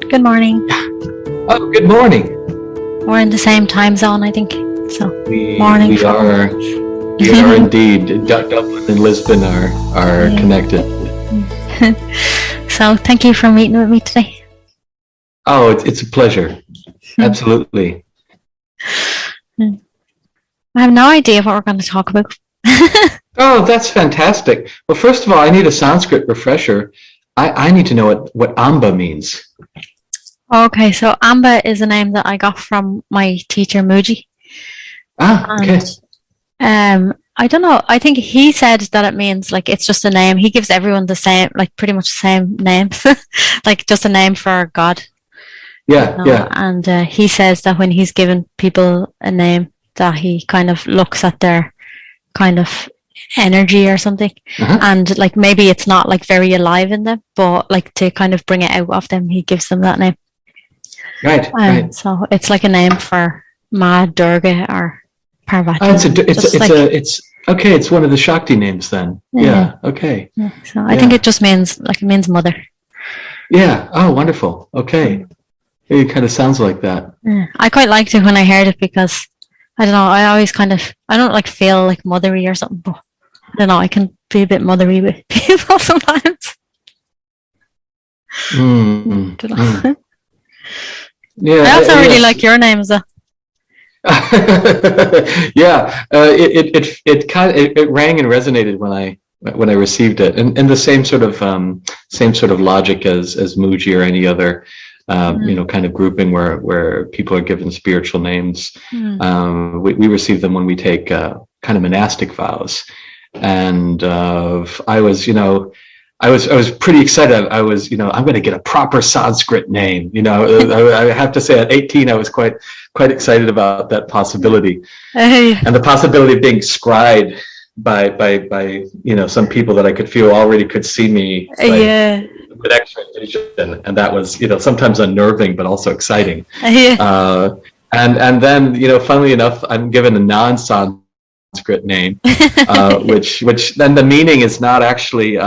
Good morning. Oh, good morning. We're in the same time zone, I think. So, morning. We are indeed. Dublin and Lisbon are connected. So, thank you for meeting with me today. Oh, it's a pleasure. Absolutely. I have no idea what we're going to talk about. Oh, that's fantastic. Well, first of all, I need a Sanskrit refresher. I need to know what Amba means. Okay, so Amba is a name that I got from my teacher Muji. Okay. And I don't know. I think he said that it means like it's just a name. He gives everyone the same, like pretty much the same name, like just a name for God. Yeah, you know? yeah. And he says that when he's given people a name, that he kind of looks at their kind of energy or something, and like maybe it's not like very alive in them, but like to kind of bring it out of them, he gives them that name. Right, right. So it's like a name for Ma, Durga, or Parvati. It's okay. It's one of the Shakti names then. Yeah. Okay. Yeah, so I think it means mother. Yeah. Oh, wonderful. Okay. It kind of sounds like that. Yeah. I quite liked it when I heard it because I don't know. I always I don't like feel like mothery or something, but I don't know. I can be a bit mothery with people sometimes. Yeah. I also really like your name, so. Yeah, it rang and resonated when I received it, and the same sort of logic as Muji or any other kind of grouping where people are given spiritual names. We receive them when we take kind of monastic vows, and I was pretty excited. I'm going to get a proper Sanskrit name. I have to say, at 18, I was quite excited about that possibility, and the possibility of being scried by some people that I could feel already could see me with extra vision, and that was sometimes unnerving but also exciting. And then funnily enough, I'm given a non-Sanskrit name, which then the meaning is not actually.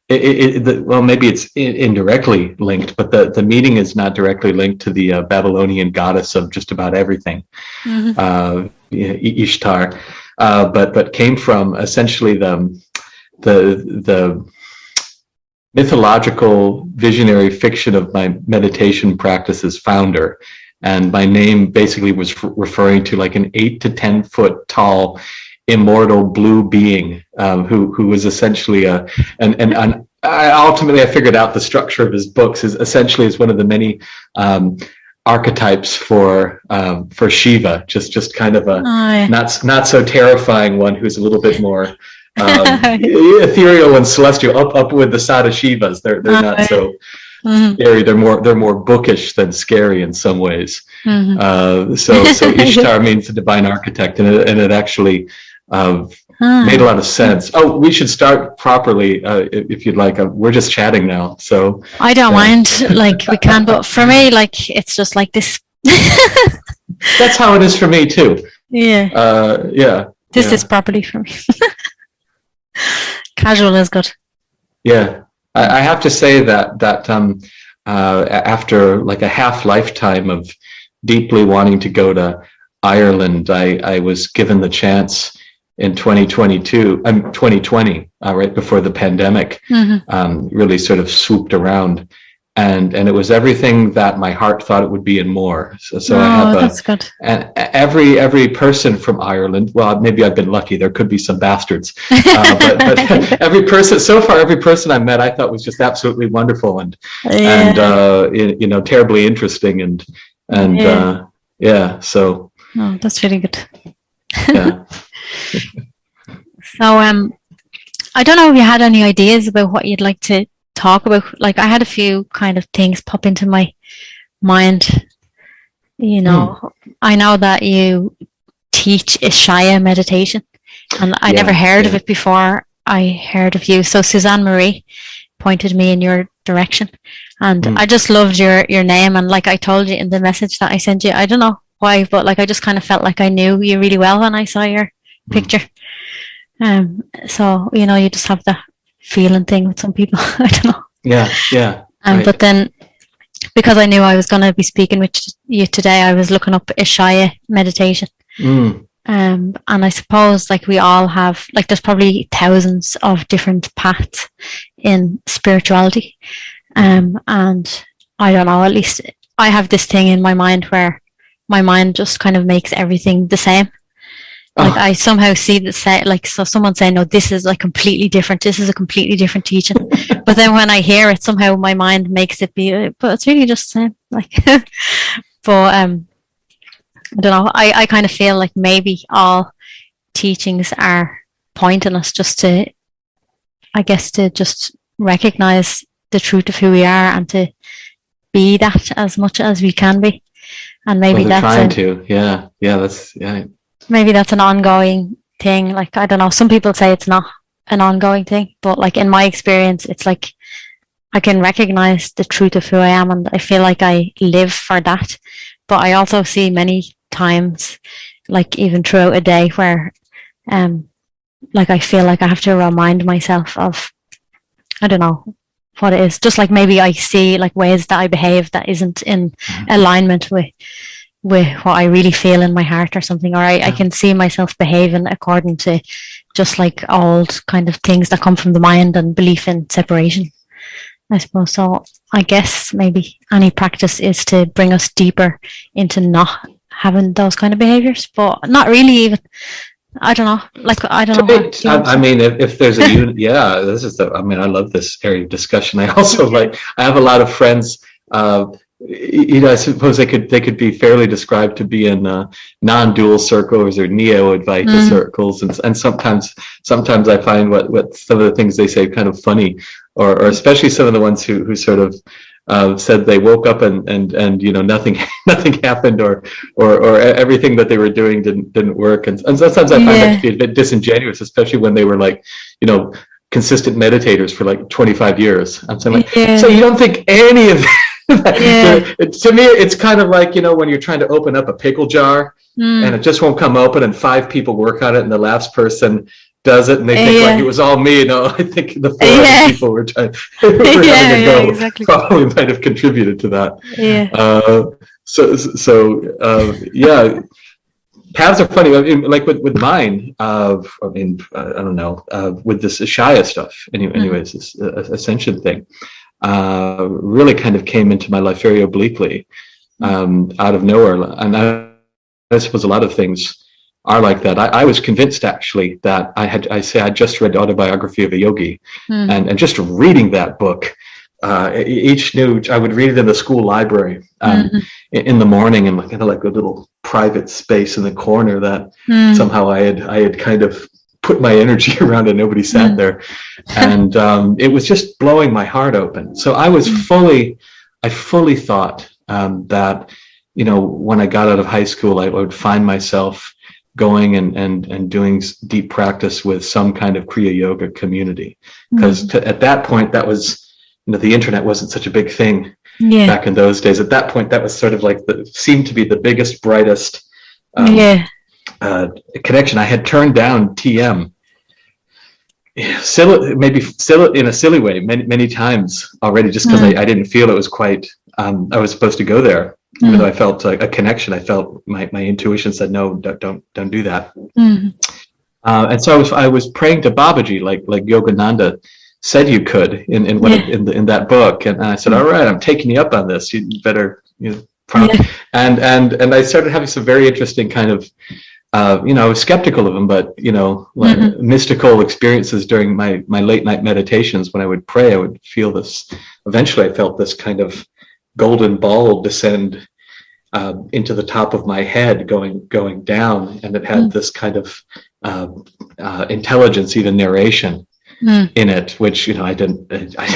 Well, maybe it's indirectly linked, but the meaning is not directly linked to the Babylonian goddess of just about everything, Ishtar, but came from essentially the mythological visionary fiction of my meditation practice's founder. And my name basically was referring to like an 8 to 10 foot tall immortal blue being who was essentially ultimately I figured out the structure of his books is essentially as one of the many archetypes for Shiva, just kind of a not so terrifying one who's a little bit more ethereal and celestial, up with the Sadashivas. They're not so scary. They're more bookish than scary in some ways. So Ishtar means the divine architect, and it actually made a lot of sense. Oh, we should start properly if you'd like. We're just chatting now, so I don't mind. Like we can, but for me, like it's just like this. That's how it is for me too. Yeah. This is properly for me. Casual is good. Yeah, I have to say that after like a half lifetime of deeply wanting to go to Ireland, I was given the chance in 2020, right before the pandemic really sort of swooped around, and it was everything that my heart thought it would be and more. So I have that's good. And every person from Ireland. Well, maybe I've been lucky. There could be some bastards, but every person I met, I thought was just absolutely wonderful and terribly interesting and So. Oh, that's really good. Yeah. So I don't know if you had any ideas about what you'd like to talk about. Like I had a few kind of things pop into my mind. I know that you teach Ishaya meditation, and I never heard of it before I heard of you. So Suzanne Marie pointed me in your direction, and I just loved your name. And like I told you in the message that I sent you, I don't know why, but like I just kind of felt like I knew you really well when I saw your picture. So you just have that feeling thing with some people. I don't know. Yeah. Right. But then because I knew I was going to be speaking with you today, I was looking up Ishaya meditation. And I suppose like we all have, like there's probably thousands of different paths in spirituality. And I don't know, at least I have this thing in my mind where my mind just kind of makes everything the same. Like I somehow see that, like, so someone saying, no, this is like completely different. This is a completely different teaching. But then when I hear it, somehow my mind makes it be, but it's really just the same. Like, but I don't know. I kind of feel like maybe all teachings are pointing us just to, I guess, to just recognize the truth of who we are and to be that as much as we can be. And maybe that's trying to, that's maybe that's an ongoing thing. Like, I don't know, some people say it's not an ongoing thing, but like in my experience, it's like I can recognize the truth of who I am, and I feel like I live for that. But I also see many times, like even throughout a day, where like I feel like I have to remind myself of, I don't know what it is, just like maybe I see like ways that I behave that isn't in alignment with what I really feel in my heart or something, or I can see myself behaving according to just like old kind of things that come from the mind and belief in separation, I suppose. So I guess maybe any practice is to bring us deeper into not having those kind of behaviors, but not really even. I don't know. Like, I don't know. I mean, if there's a unit, this is I mean, I love this area of discussion. I also I have a lot of friends, I suppose they could be fairly described to be in non-dual circles or neo-Advaita circles, and sometimes I find what some of the things they say kind of funny, or especially some of the ones who sort of said they woke up and nothing happened, or everything that they were doing didn't work, and sometimes I find that to be a bit disingenuous, especially when they were like consistent meditators for like 25 years. I'm saying, like, so you don't think any of that? To me, it's kind of like when you're trying to open up a pickle jar and it just won't come open, and 5 people work on it, and the last person does it, and they think like it was all me. I think the 4 other people were having a go. Exactly. Probably might have contributed to that. Paths are funny. I mean, like with mine, I don't know, with this Ishaya stuff. Anyways, this ascension thing really kind of came into my life very obliquely, out of nowhere. And I suppose a lot of things are like that. I was convinced actually that I just read Autobiography of a Yogi, and just reading that book, I would read it in the school library in the morning, and kind of like a little private space in the corner that somehow I had kind of put my energy around, and nobody sat there, and it was just blowing my heart open. So I was fully thought that when I got out of high school, I would find myself going and doing deep practice with some kind of Kriya Yoga community, because at that point, that was the internet wasn't such a big thing back in those days. At that point, that was sort of like seemed to be the biggest, brightest connection. I had turned down TM, maybe still in a silly way, many times already, just because I didn't feel it was quite. I was supposed to go there, even though I felt a connection. I felt my intuition said no, don't do that. And so I was praying to Babaji, like Yogananda said you could in that book, and I said, all right, I'm taking you up on this. You better and I started having some very interesting kind of I was skeptical of him, but like mystical experiences during my late night meditations. When I would pray, I would feel this. Eventually, I felt this kind of golden ball descend into the top of my head, going down, and it had this kind of intelligence, even narration in it, which I didn't. I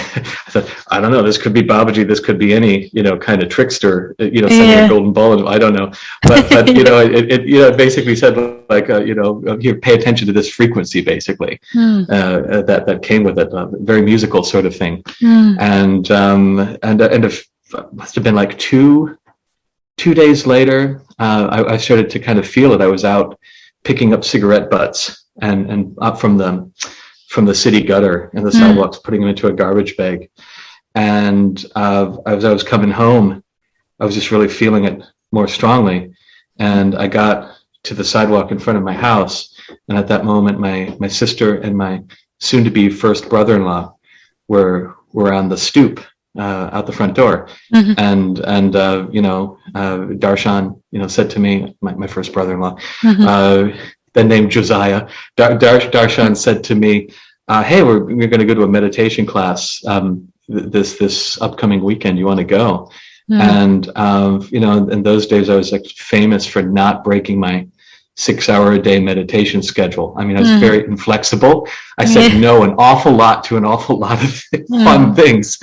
thought, I don't know. This could be Babaji. This could be any kind of trickster. Sending a golden ball. I don't know, but it basically said like here, pay attention to this frequency, basically that came with it. Very musical sort of thing, and it must have been like two days later, I started to kind of feel it. I was out picking up cigarette butts and up from the city gutter and the sidewalks, putting them into a garbage bag. And as I was coming home, I was just really feeling it more strongly. And I got to the sidewalk in front of my house. And at that moment, my sister and my soon-to-be first brother-in-law were on the stoop out the front door. And Darshan, said to me, my first brother-in-law, then named Josiah, Darshan said to me, hey, we're going to go to a meditation class this upcoming weekend. You want to go? And in those days, I was like famous for not breaking my 6-hour-a-day meditation schedule. I mean, I was very inflexible. I said no an awful lot to an awful lot of fun things.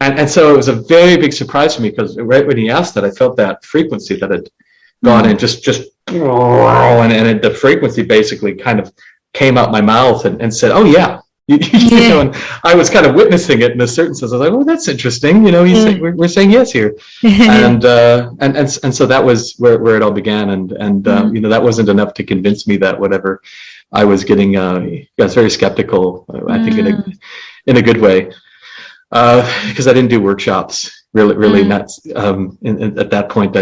And so it was a very big surprise for me, because right when he asked that, I felt that frequency that had gone and just and the frequency basically kind of came out my mouth and said, oh yeah. And I was kind of witnessing it in a certain sense. I was like, oh, that's interesting. We're saying yes here. And so that was where it all began. And that wasn't enough to convince me that whatever I was getting, I was very skeptical, I think in a good way, because I didn't do workshops really not at that point,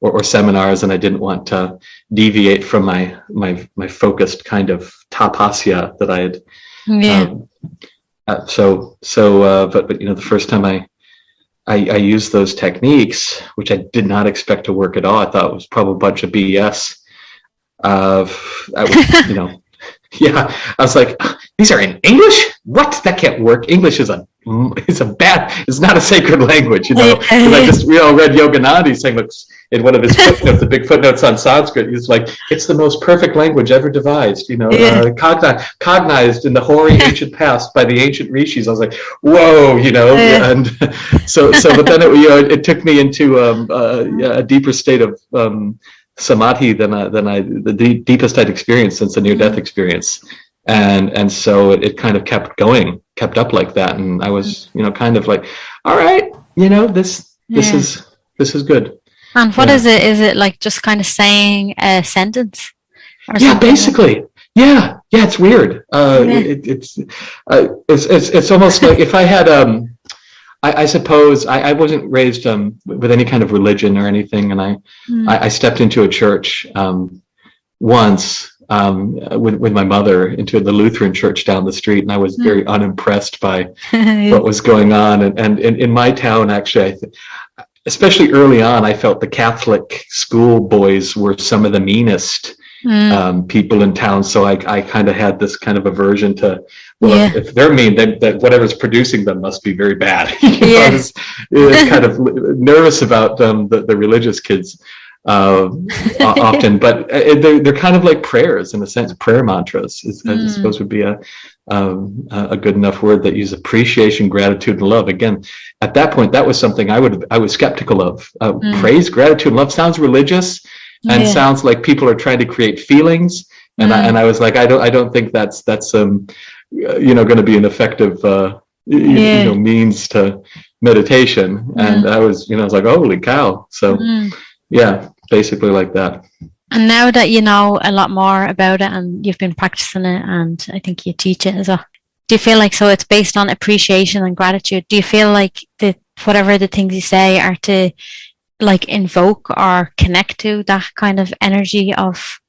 or seminars, and I didn't want to deviate from my focused kind of tapasya that I had. But the first time I used those techniques, which I did not expect to work at all, I thought it was probably a bunch of BS. I was like, these are in English? What? That can't work. English is it's not a sacred language, Because I just read Yogananda saying, look, in one of his footnotes, the big footnotes on Sanskrit, he's like, it's the most perfect language ever devised, cognized in the hoary ancient past by the ancient rishis. I was like, whoa, and but then it took me into a deeper state of Samadhi than the deepest I'd experienced since the near-death experience. And so it kind of kept up like that. And I was, kind of like, all right, this is good. And what is it? Is it like just kind of saying a sentence? Yeah, basically. Yeah, it's weird. It's almost like if I had, I suppose I wasn't raised with any kind of religion or anything. And I stepped into a church once with my mother, into the Lutheran church down the street, and I was very unimpressed by what was going on. And in my town, actually, especially early on, I felt the Catholic school boys were some of the meanest people in town. So I kind of had this kind of aversion to, if they're mean, then that whatever's producing them must be very bad. I was kind of nervous about the religious kids. Often, but they're kind of like prayers in a sense. Prayer mantras I suppose would be a good enough word that use appreciation, gratitude, and love. Again, at that point, that was something I was skeptical of. Praise, gratitude, and love sounds religious and sounds like people are trying to create feelings. And I was like, I don't think that's going to be an effective means to meditation. And I was like, holy cow! So basically like that. And now that you know a lot more about it and you've been practicing it, and I think you teach it as well, do you feel like, so it's based on appreciation and gratitude, do you feel like whatever the things you say are to like invoke or connect to that kind of energy of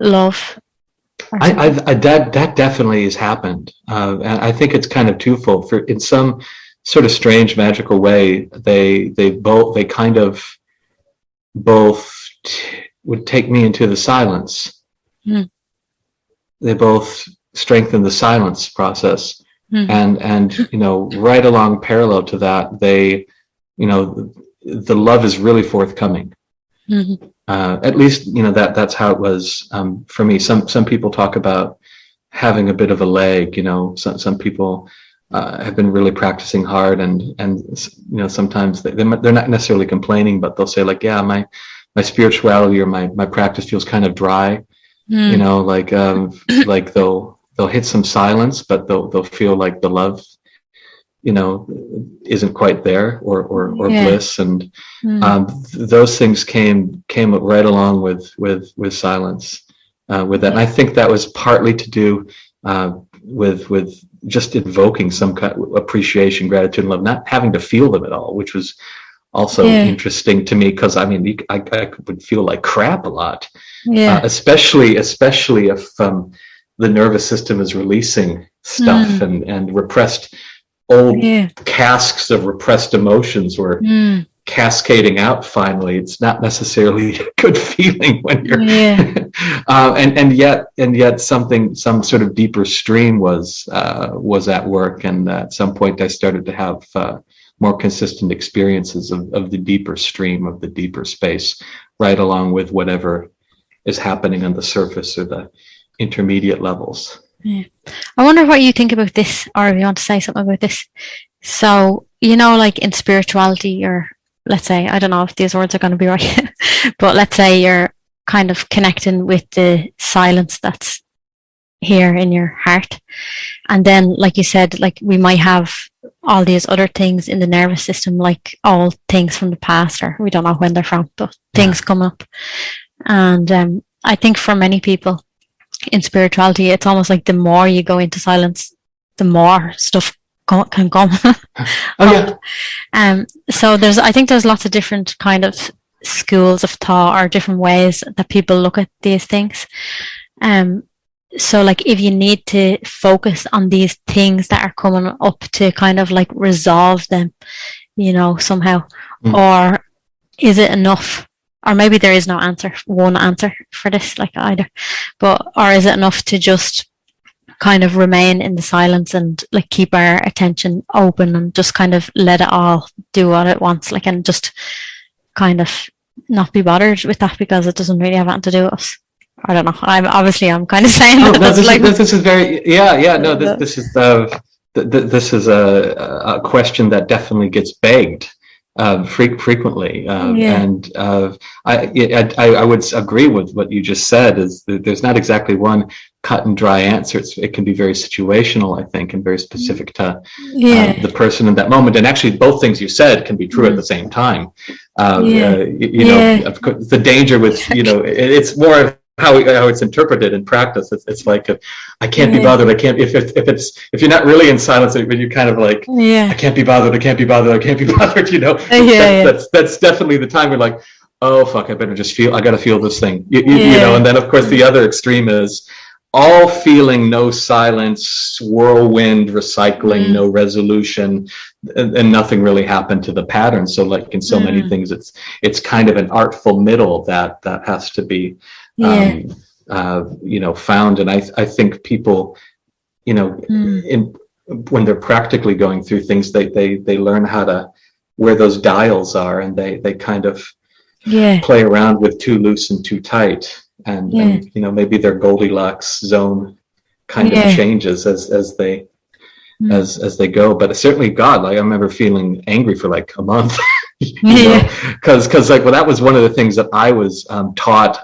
love? That definitely has happened, and I think it's kind of twofold. For in some sort of strange magical way, they kind of both would take me into the silence. They both strengthen the silence process, and right along parallel to that, they, the love is really forthcoming. At least that's how it was for me. Some people talk about having a bit of a lag. Some people have been really practicing hard, and sometimes they're not necessarily complaining, but they'll say like, yeah, my spirituality or my practice feels kind of dry. Like they'll hit some silence, but they'll feel like the love isn't quite there, or bliss, and those things came right along with silence, with that. And I think that was partly to do with just invoking some kind of appreciation, gratitude, and love, not having to feel them at all, which was also interesting to me, because I mean, I would feel like crap a lot, especially if the nervous system is releasing stuff and repressed old casks of repressed emotions were cascading out finally. It's not necessarily a good feeling when you're and yet some sort of deeper stream was at work, and at some point I started to have more consistent experiences of the deeper stream, of the deeper space, right along with whatever is happening on the surface or the intermediate levels. I wonder what you think about this, or if you want to say something about this. So, like in spirituality, or let's say, I don't know if these words are going to be right, but let's say you're kind of connecting with the silence that's here in your heart. And then, like you said, like we might have all these other things in the nervous system, like all things from the past, or we don't know when they're from, but things come up. And I think for many people in spirituality, it's almost like the more you go into silence, the more stuff can come. So I think there's lots of different kind of schools of thought, or different ways that people look at these things. So like if you need to focus on these things that are coming up to kind of like resolve them, somehow, or is it enough? Or maybe there is no one answer for this, like either, or is it enough to just kind of remain in the silence and like keep our attention open and just kind of let it all do what it wants, like, and just kind of not be bothered with that because it doesn't really have anything to do with us? I don't know. I'm kind of saying this is very this is a question that definitely gets begged frequently, and I would agree with what you just said. Is that there's not exactly one cut and dry answer. It can be very situational, I think, and very specific to the person in that moment. And actually, both things you said can be true at the same time. Of course, the danger with it's more of how it's interpreted in practice. It's like I can't be bothered. I can't if you're not really in silence, but you kind of like I can't be bothered. I can't be bothered. I can't be bothered. That's definitely the time you're like, oh fuck, I better just feel. I got to feel this thing. And then of course the other extreme is all feeling, no silence, whirlwind, recycling, no resolution, and nothing really happened to the pattern. So like in so many things, it's kind of an artful middle that has to be found. And I think people, when they're practically going through things, they learn how to, where those dials are, and they kind of play around with too loose and too tight. And maybe their Goldilocks zone kind of changes as they go. But certainly God, like I remember feeling angry for like a month, because that was one of the things that I was taught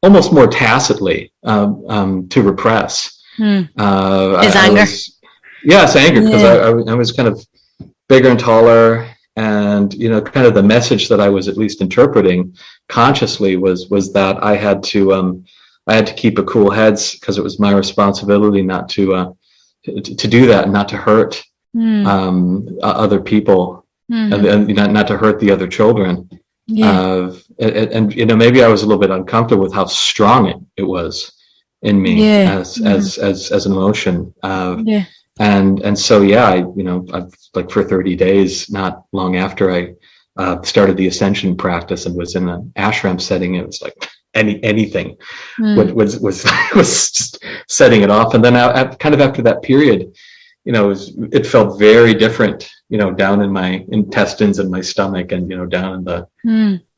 almost more tacitly to repress. Is anger? It's anger, because I was kind of bigger and taller. And kind of the message that I was at least interpreting consciously was that I had to keep a cool head, because it was my responsibility not to do that, and not to hurt other people, and not to hurt the other children. And maybe I was a little bit uncomfortable with how strong it was in me as an emotion. And so I've like for 30 days, not long after I started the Ascension practice and was in an ashram setting, it was like anything was just setting it off. And then kind of after that period, it felt very different, down in my intestines and my stomach, and down in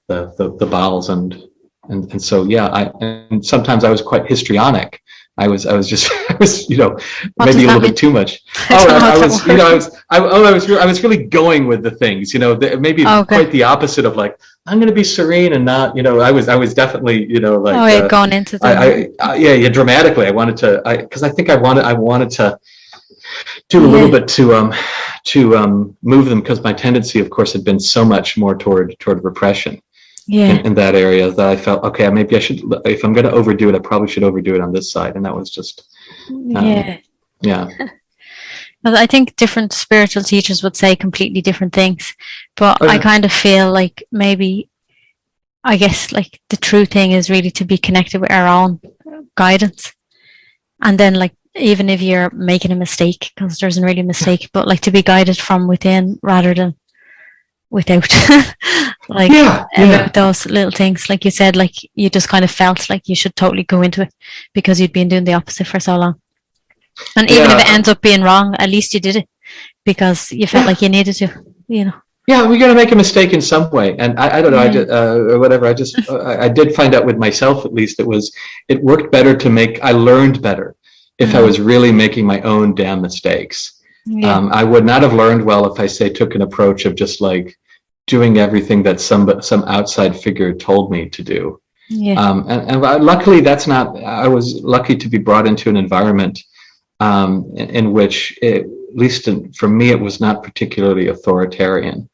the bowels, and so and sometimes I was quite histrionic. I was maybe a little bit too much. I was really going with the things, maybe quite the opposite of like, I'm going to be serene and not, I was definitely, going into the dramatically. I wanted to, because I think I wanted to do a little bit to move them, because my tendency, of course, had been so much more toward repression. In that area, that I felt, okay, maybe I should, if I'm going to overdo it, I probably should overdo it on this side. And that was just, I think different spiritual teachers would say completely different things, but I kind of feel like maybe, I guess, like the true thing is really to be connected with our own guidance. And then, like, even if you're making a mistake, because there isn't really a mistake, but like to be guided from within rather than without. Like, about those little things, like you said, like you just kind of felt like you should totally go into it because you'd been doing the opposite for so long. And even if it ends up being wrong, at least you did it because you felt like you needed to, you know. Yeah, we got to make a mistake in some way, and I don't know, I just, or whatever. I did find out with myself, at least, it worked better to make. I learned better if I was really making my own damn mistakes. I would not have learned well if I took an approach of just like doing everything that some outside figure told me to do. And luckily, that's not. I was lucky to be brought into an environment in which, at least for me, it was not particularly authoritarian.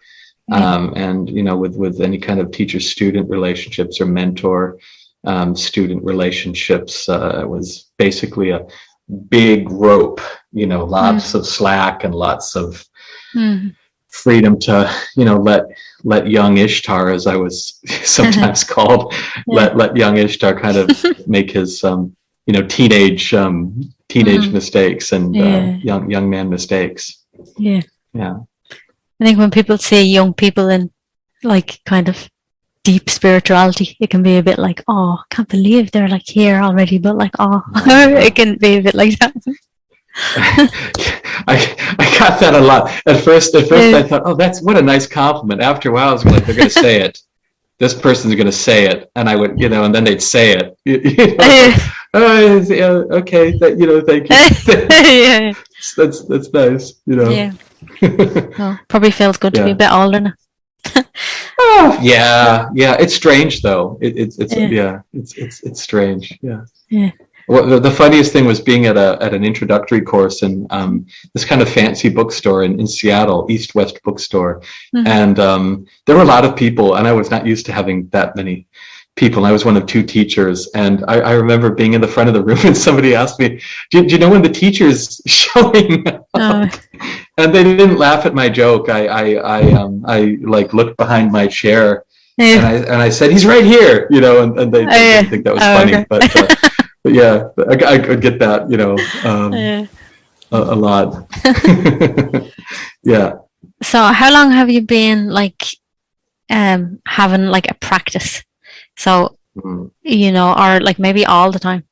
And you know, with any kind of teacher-student relationships or mentor-student relationships, it was basically a big rope. You know, lots of slack and lots of freedom to, you know, let young Ishtar, as I was sometimes called, let young Ishtar kind of make his you know, teenage mistakes and young man mistakes. I think when people say young people in like kind of deep spirituality, it can be a bit like, oh, I can't believe they're like here already, but like, oh, it can be a bit like that. I got that a lot. At first I thought, oh, what a nice compliment. After a while, I was like, they're going to say it. This person's going to say it, and I would, you know, and then they'd say it. You know, okay, you know, thank you. That's nice, you know. Well, probably feels good to be a bit older now. Yeah. It's strange though. It's strange. Yeah. Well, the funniest thing was being at an introductory course in this kind of fancy bookstore in Seattle, East West Bookstore, and there were a lot of people, and I was not used to having that many people. I was one of two teachers, and I remember being in the front of the room, and somebody asked me, "Do you know when the teacher's showing up?" And they didn't laugh at my joke. I like looked behind my chair, and I said, "He's right here," you know, and they didn't think that was funny, okay. But yeah, I could get that, you know, a lot. Yeah. So how long have you been like having like a practice? So, you know, or like maybe all the time?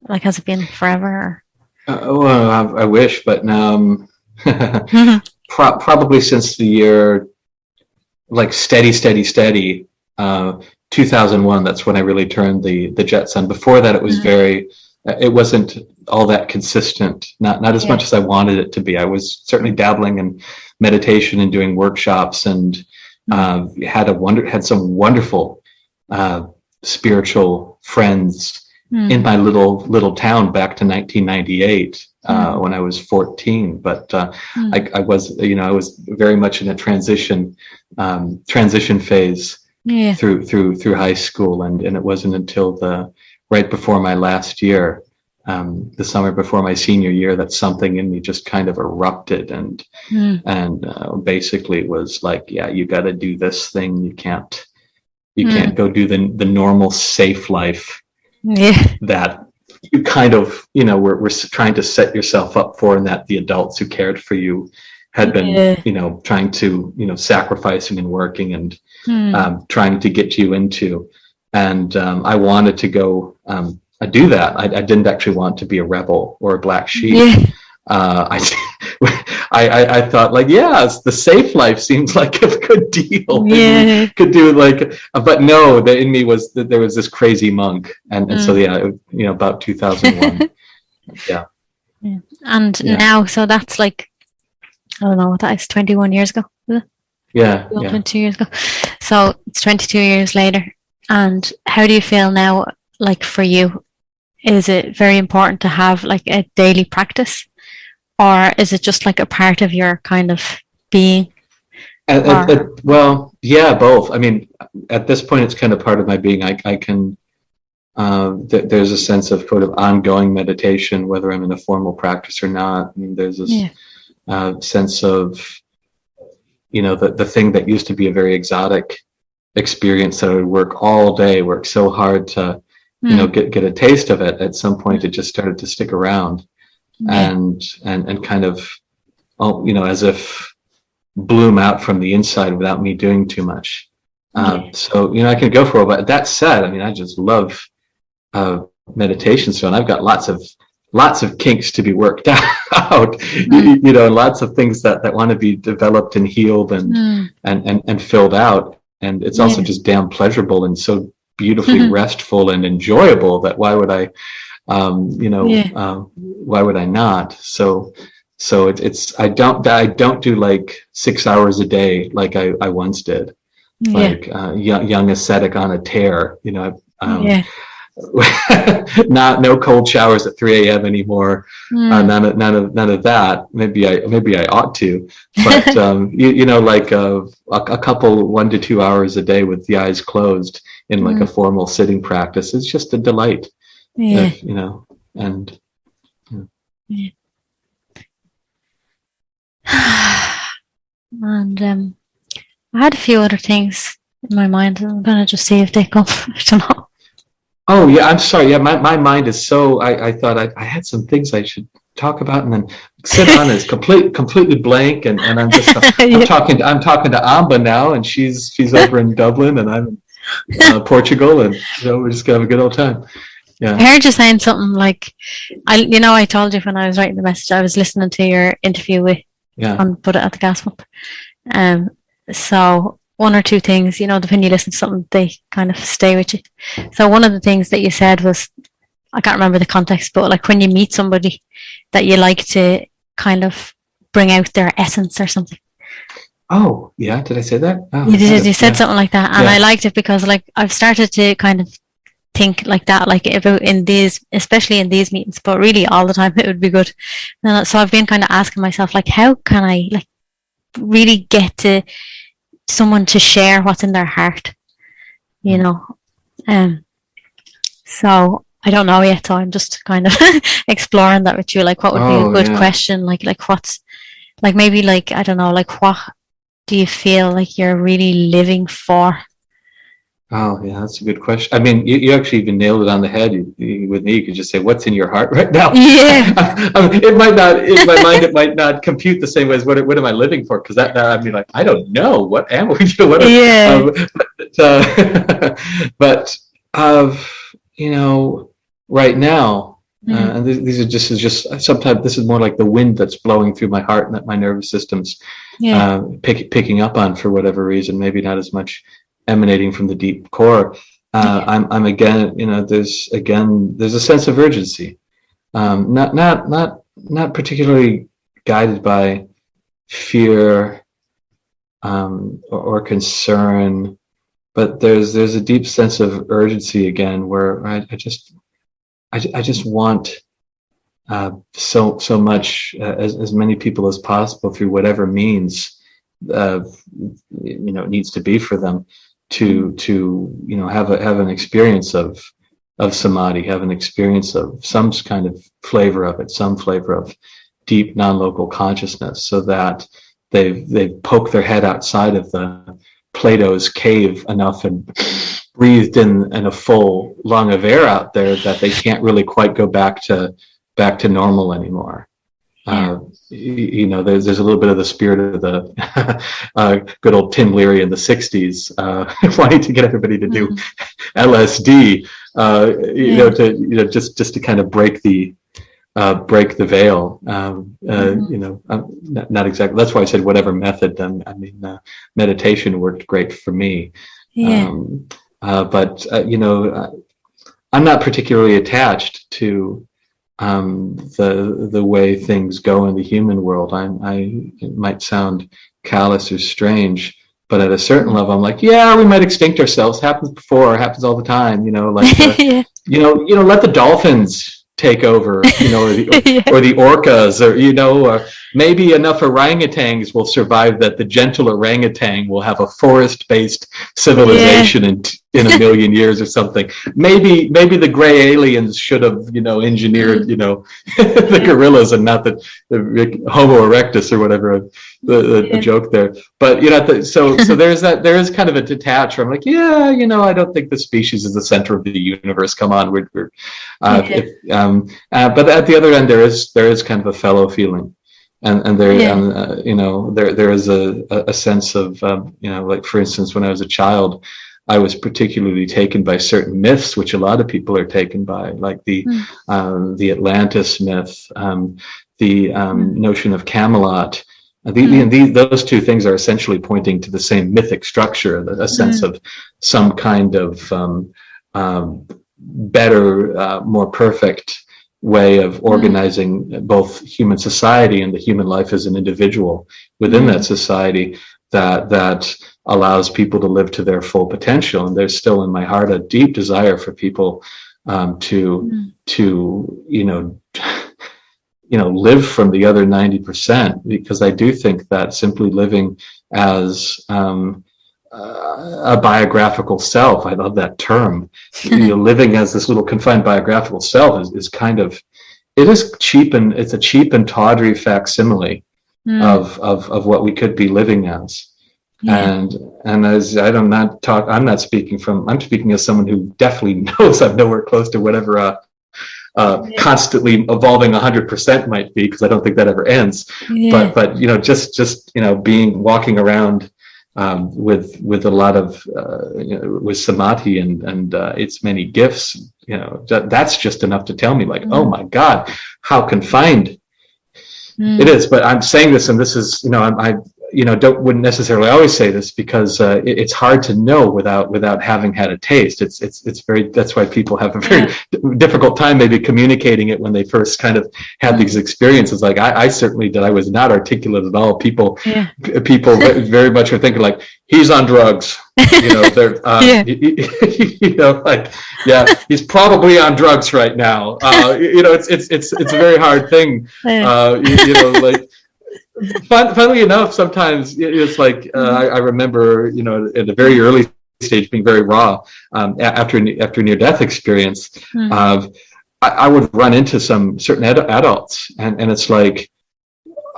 Like, has it been forever? Well, I wish, but probably since the year, like steady, 2001, that's when I really turned the jets on. Before that, it was it wasn't all that consistent, not as much as I wanted it to be. I was certainly dabbling in meditation and doing workshops, and had some wonderful spiritual friends in my little town back to 1998 when I was 14. But I was very much in a transition phase through high school, and it wasn't until right before my last year, the summer before my senior year, that something in me just kind of erupted and basically was like, yeah, you got to do this thing. You can't go do the normal safe life that you kind of, you know, we're trying to set yourself up for, and that the adults who cared for you had been, you know, trying to, you know, sacrificing and working and trying to get you into. And I wanted to go do that. I didn't actually want to be a rebel or a black sheep. I thought, like, yes, the safe life seems like a good deal. Could do like, but no, in me was that there was this crazy monk, and so you know, about 2001. And now, so that's like, I don't know what that is, 21 years ago. Is it? 22 years ago. So it's 22 years later. And how do you feel now? Like, for you, is it very important to have like a daily practice? Or is it just like a part of your kind of being? Well, yeah, both. I mean, at this point, it's kind of part of my being. I can, there's a sense of sort of ongoing meditation, whether I'm in a formal practice or not. I mean, there's this sense of, the thing that used to be a very exotic experience that I would work all day, work so hard to, get a taste of it. At some point, it just started to stick around, and kind of, as if bloom out from the inside without me doing too much. So, I can go for a while. But that said, I just love meditation. So, and I've got lots of kinks to be worked out, and lots of things that want to be developed and healed and filled out. And it's also just damn pleasurable and so beautifully restful and enjoyable that why would I, why would I not? So it's I don't do like 6 hours a day like I once did, like young ascetic on a tear, no cold showers at 3 a.m. anymore. None of that. Maybe I ought to, but like a couple 1 to 2 hours a day with the eyes closed in like a formal sitting practice. It's just a delight. And and I had a few other things in my mind. I'm gonna just see if they come. I don't know. Oh yeah, I'm sorry. Yeah, my mind is so. I thought I had some things I should talk about, and then sit on is completely blank, and I'm just I'm talking to Amba now, and she's over in Dublin, and I'm in Portugal, and we're just gonna have a good old time. Yeah. I heard you saying something like, I told you when I was writing the message, I was listening to your interview with on Put It at the Gas Pump. So one or two things, when you listen to something, they kind of stay with you. So one of the things that you said was, I can't remember the context, but like when you meet somebody that you like to kind of bring out their essence or something. Oh, yeah. Did I say that? Oh, you said something like that. And I liked it because like I've started to kind of think like that, like about especially in these meetings, but really all the time it would be good. And so I've been kind of asking myself, like, how can I like really get to someone to share what's in their heart, so I don't know yet, so I'm just kind of exploring that with you, like what would be a good question, like what's like, maybe like, I don't know, like what do you feel like you're really living for? Oh yeah, that's a good question. I mean, you actually even nailed it on the head. With me, you could just say, "What's in your heart right now?" Yeah. It might not, in my mind, it might not compute the same way as what am I living for? Because that I mean, like, I don't know. What am we doing? Right now, and these are just sometimes this is more like the wind that's blowing through my heart and that my nervous system's picking up on for whatever reason. Maybe not as much emanating from the deep core. I'm again, there's a sense of urgency, not particularly guided by fear or concern, but there's a deep sense of urgency again, where I just want so much, as many people as possible through whatever means it needs to be for them, to have an experience of samadhi, have an experience of some kind of flavor of it, some flavor of deep non-local consciousness, so that they've poked their head outside of the Plato's cave enough and breathed in a full lung of air out there that they can't really quite go back to normal anymore. There's a little bit of the spirit of the good old Tim Leary in the 60s, wanting to get everybody to do LSD, just to kind of break the veil. Not exactly. That's why I said whatever method. Meditation worked great for me. But I'm not particularly attached to the way things go in the human world. It might sound callous or strange, but at a certain level, I'm like, we might extinct ourselves. Happens before, happens all the time. Let the dolphins take over, or the orcas, or maybe enough orangutans will survive that the gentle orangutan will have a forest-based civilization in a million years or something. Maybe the gray aliens should have, engineered, the gorillas and not the Homo erectus or whatever, the joke there. But, so there's that, there is kind of a detach where I'm like, I don't think the species is the center of the universe. Come on. But at the other end, there is kind of a fellow feeling. And there, there is a sense of, like, for instance, when I was a child, I was particularly taken by certain myths, which a lot of people are taken by, like the Atlantis myth, the notion of Camelot. Those two things are essentially pointing to the same mythic structure, a sense of some kind of better, more perfect way of organizing both human society and the human life as an individual within that society that allows people to live to their full potential. And there's still in my heart a deep desire for people to live from the other 90%, because I do think that simply living as a biographical self, I love that term, living as this little confined biographical self is kind of, it's a cheap and tawdry facsimile of what we could be living as. And as I'm speaking as someone who definitely knows I'm nowhere close to whatever constantly evolving 100% might be, because I don't think that ever ends. But just walking around with a lot of with Samadhi and its many gifts, that's just enough to tell me, like, oh my God, how confined it is. But I'm saying this, and this is, wouldn't necessarily always say this, because it's hard to know without having had a taste. That's why people have a very difficult time maybe communicating it when they first kind of had these experiences. Like I certainly did. I was not articulate at all. People very much are thinking like, he's on drugs. They're he's probably on drugs right now. It's a very hard thing. Funnily enough, sometimes it's like I remember, at a very early stage, being very raw after near-death experience. I would run into some certain adults, and it's like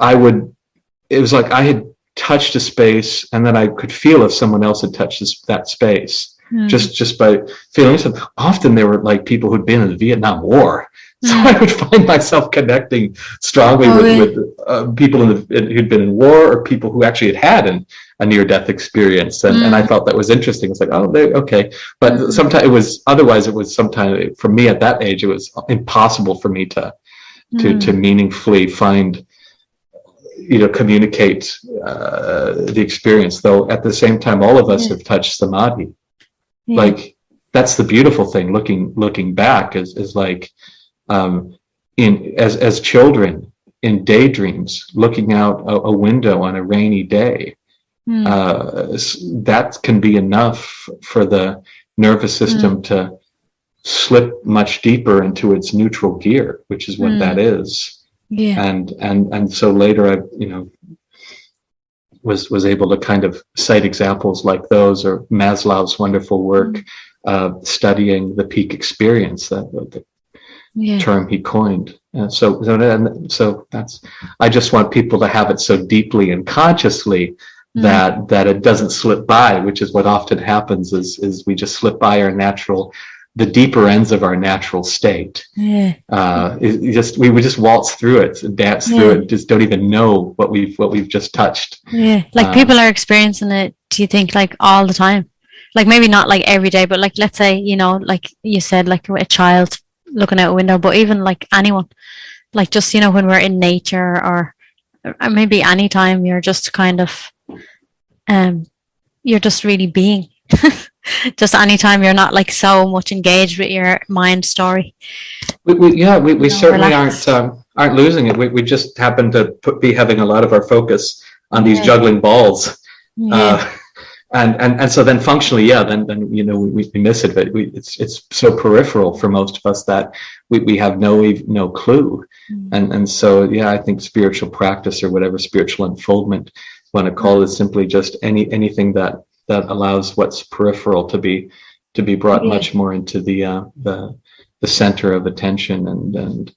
it was like I had touched a space, and then I could feel if someone else had touched that space just by feeling something. Often they were like people who'd been in the Vietnam War. So I would find myself connecting strongly with people who'd been in war, or people who actually had a near-death experience, and I felt that was interesting. It's like, okay, but sometimes it was sometimes for me at that age, it was impossible for me to meaningfully find, communicate the experience. Though at the same time, all of us have touched Samadhi. Like, that's the beautiful thing. Looking back is like. As children in daydreams, looking out a window on a rainy day, that can be enough for the nervous system to slip much deeper into its neutral gear, which is what that is. And so later I was able to kind of cite examples like those, or Maslow's wonderful work studying the peak experience, that term he coined. So that's, I just want people to have it so deeply and consciously that it doesn't slip by, which is what often happens is we just slip by the deeper ends of our natural state. We would just waltz through it and dance through it, just don't even know what we've just touched. Like people are experiencing it, do you think, like all the time? Like maybe not like every day, but like, let's say, like you said, like a child looking out a window, but even like anyone, like just when we're in nature, or maybe anytime you're just kind of you're just really being just anytime you're not like so much engaged with your mind story. We certainly aren't losing it. We just happen to be having a lot of our focus on these juggling balls. And so then functionally, then we miss it, but it's so peripheral for most of us that we have no clue. And so I think spiritual practice, or whatever spiritual unfoldment you want to call it, is simply just anything that allows what's peripheral to be to be brought much more into the center of attention and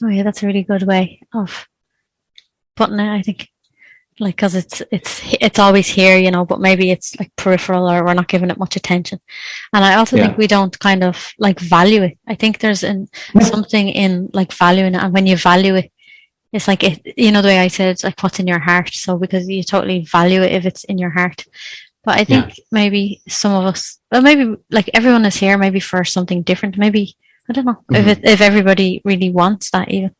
oh yeah, that's a really good way of putting it, I think. Like, because it's always here, you know, but maybe it's like peripheral, or we're not giving it much attention. And I also think we don't kind of like value it. I think there's something in like valuing it, and when you value it, it's like you know, the way I said, it's like what's in your heart. So because you totally value it if it's in your heart. But I think maybe some of us, well, maybe like everyone is here maybe for something different. Maybe, I don't know, if everybody really wants that even.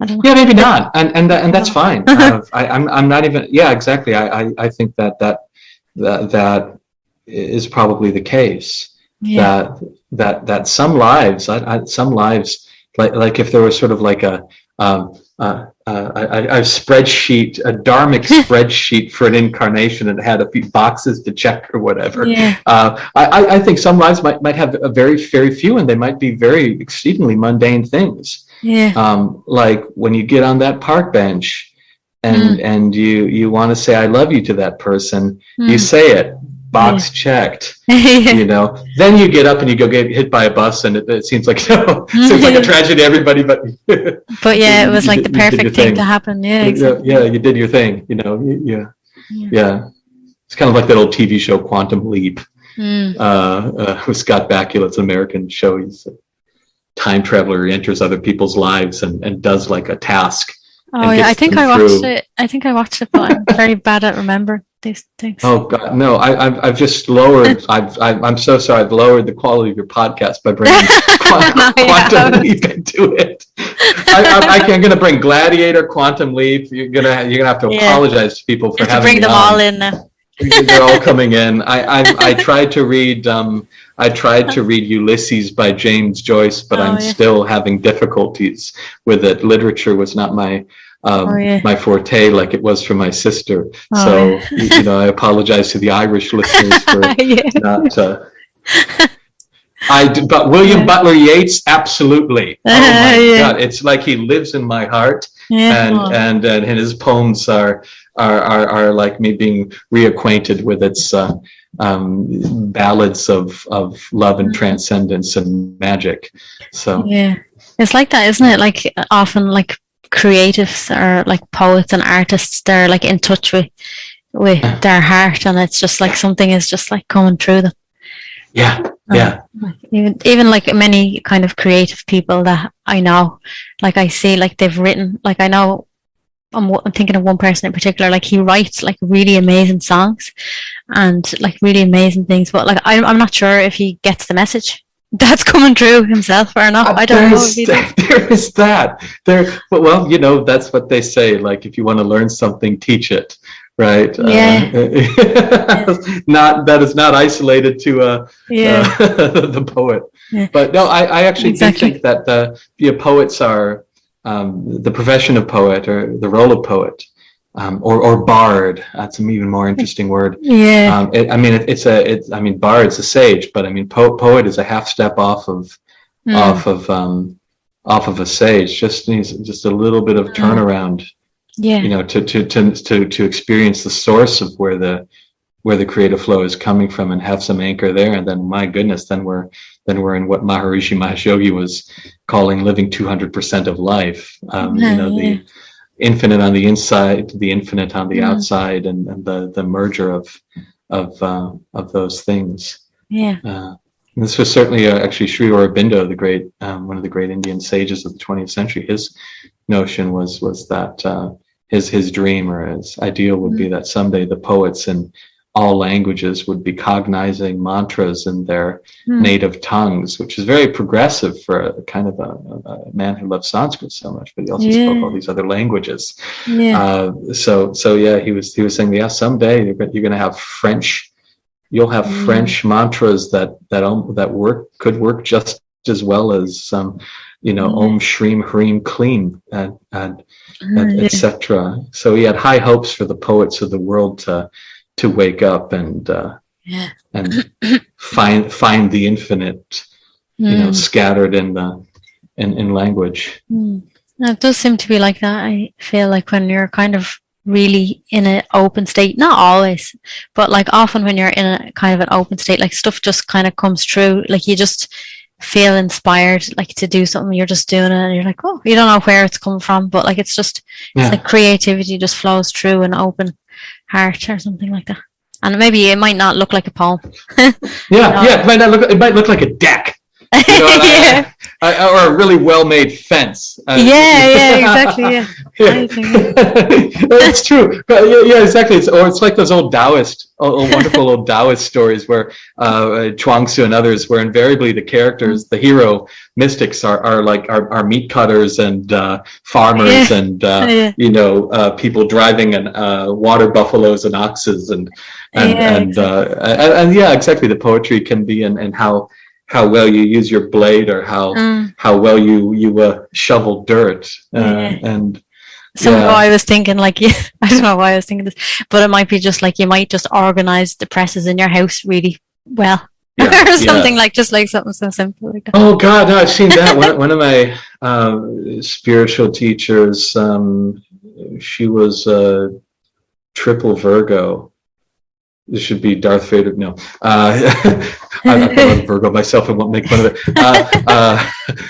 I don't know. Yeah, maybe not, and that's fine. I'm not even. Yeah, exactly. I think that is probably the case. Yeah. That some lives, some lives, like if there was sort of like a spreadsheet, a dharmic spreadsheet for an incarnation, and had a few boxes to check or whatever. Yeah. I think some lives might have a very few, and they might be very exceedingly mundane things. Yeah. Like when you get on that park bench and you want to say I love you to that person, you say it, box checked. You know, then you get up and you go get hit by a bus, and it seems like seems like a tragedy to everybody, but yeah, it was like the perfect thing to happen. Yeah, exactly. Yeah, you did your thing, you know. Yeah. It's kind of like that old TV show Quantum Leap with Scott Bakula. It's an American show. He's a time traveler. He enters other people's lives and does like a task. Oh yeah, I think I watched it, but I'm very bad at remembering these things. Oh God, no! I've just lowered. I'm so sorry. I've lowered the quality of your podcast by bringing Quantum Leap into it. I'm going to bring Gladiator, Quantum Leap. You're gonna have to apologize to people for having bring them all in now. They're all coming in. I tried to read Ulysses by James Joyce, but I'm still having difficulties with it. Literature was not my my forte, like it was for my sister. You know, I apologize to the Irish listeners for not. But William Butler Yeats, absolutely. Oh my God, it's like he lives in my heart, and his poems are like me being reacquainted with its ballads of love and transcendence and magic. So it's like that, isn't it? Like often, like creatives or like poets and artists, they're like in touch with their heart, and it's just like something is just like coming through them. Even like many kind of creative people that I know, like I see, like they've written, like I know, I'm thinking of one person in particular, like he writes like really amazing songs and like really amazing things, but like I'm not sure if he gets the message that's coming through himself or not. I don't know if he does. There is that. But well, you know, that's what they say, like if you want to learn something, teach it. Right. That is not isolated to the poet. But no, I actually do think that the poets are the profession of poet, or the role of poet, or bard. That's an even more interesting word. I mean, bard's a sage, but I mean, poet is a half step off of a sage. Just needs just a little bit of turnaround. You know, to experience the source of where the creative flow is coming from, and have some anchor there, and then my goodness, then we're in what Maharishi Mahesh Yogi was calling living 200% of life. You know, the infinite on the inside, the infinite on the outside, and the merger of those things. This was certainly actually Sri Aurobindo, the great one of the great Indian sages of the 20th century. His notion was that his dream or his ideal would be that someday the poets in all languages would be cognizing mantras in their native tongues, which is very progressive for a kind of a man who loves Sanskrit so much, but he also spoke all these other languages. So he was saying, someday you're going to have French. You'll have French mantras that could work just as well as some, Om Shreem Hreem Kleem and etc. So he had high hopes for the poets of the world to wake up and find the infinite, scattered in language. It does seem to be like that. I feel like when you're kind of really in an open state. Not always, but like often when you're in a kind of an open state, like stuff just kind of comes through. Like you just feel inspired, like to do something. You're just doing it, and you're like, oh, you don't know where it's coming from, but like it's like creativity just flows through an open heart or something like that. And maybe it might not look like a poem. It might not look. It might look like a deck. You know, or a really well-made fence. Exactly. Yeah. It's true. Yeah, exactly. It's like those old Taoist, wonderful old Taoist stories where Chuang Tzu and others, where invariably the characters, the hero mystics, are meat cutters and farmers and people driving water buffaloes and oxes and exactly. The poetry can be in how well you use your blade, or how well you shovel dirt, and somehow I was thinking like, I don't know why I was thinking this, but it might be just like you might just organize the presses in your house really well, or something like just like something so simple like that. Oh God, no, I've seen that. One of my spiritual teachers, she was triple Virgo. This should be Darth Vader. No, I'm not Virgo myself. I won't make fun of it.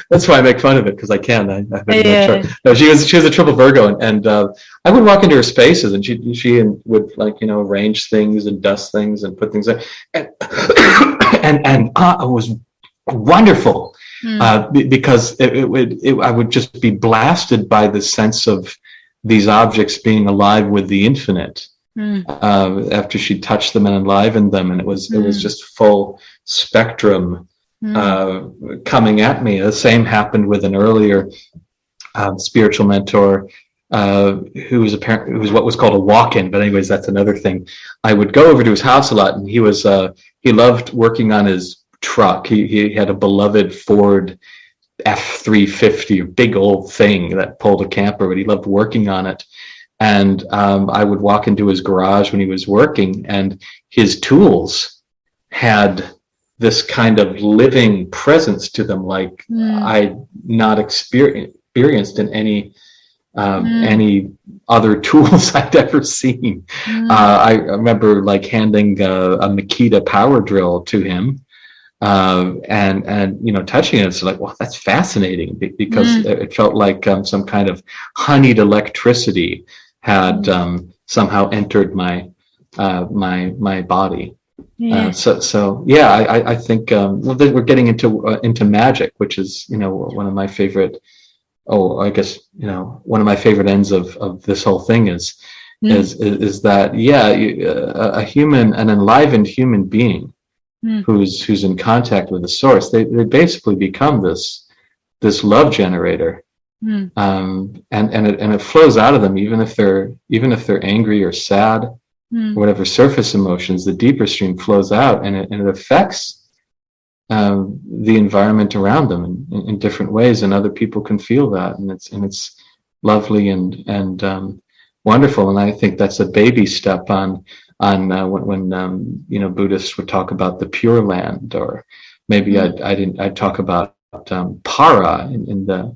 That's why I make fun of it, because I can. No, she was a triple Virgo, and I would walk into her spaces, and she would arrange things and dust things and put things there, and it was wonderful because I would just be blasted by the sense of these objects being alive with the infinite. After she touched them and enlivened them, and it was just full spectrum coming at me. The same happened with an earlier spiritual mentor who was what was called a walk-in, but anyways, that's another thing. I would go over to his house a lot, and he loved working on his truck. He had a beloved Ford F-350, a big old thing that pulled a camper, but he loved working on it. And I would walk into his garage when he was working, and his tools had this kind of living presence to them, like I'd not experienced in any other tools I'd ever seen. I remember like handing a Makita power drill to him, and touching it. It's like, well, that's fascinating, because it felt like some kind of honeyed electricity had somehow entered my body. I think we're getting into magic, which is one of my favorite. I guess one of my favorite ends of this whole thing is that a human, an enlivened human being who's in contact with the source, they basically become this love generator. And it flows out of them, even if they're angry or sad, whatever surface emotions, the deeper stream flows out, and it affects the environment around them in different ways, and other people can feel that, and it's lovely and wonderful. And I think that's a baby step on when Buddhists would talk about the Pure Land, or maybe I'd talk about para in the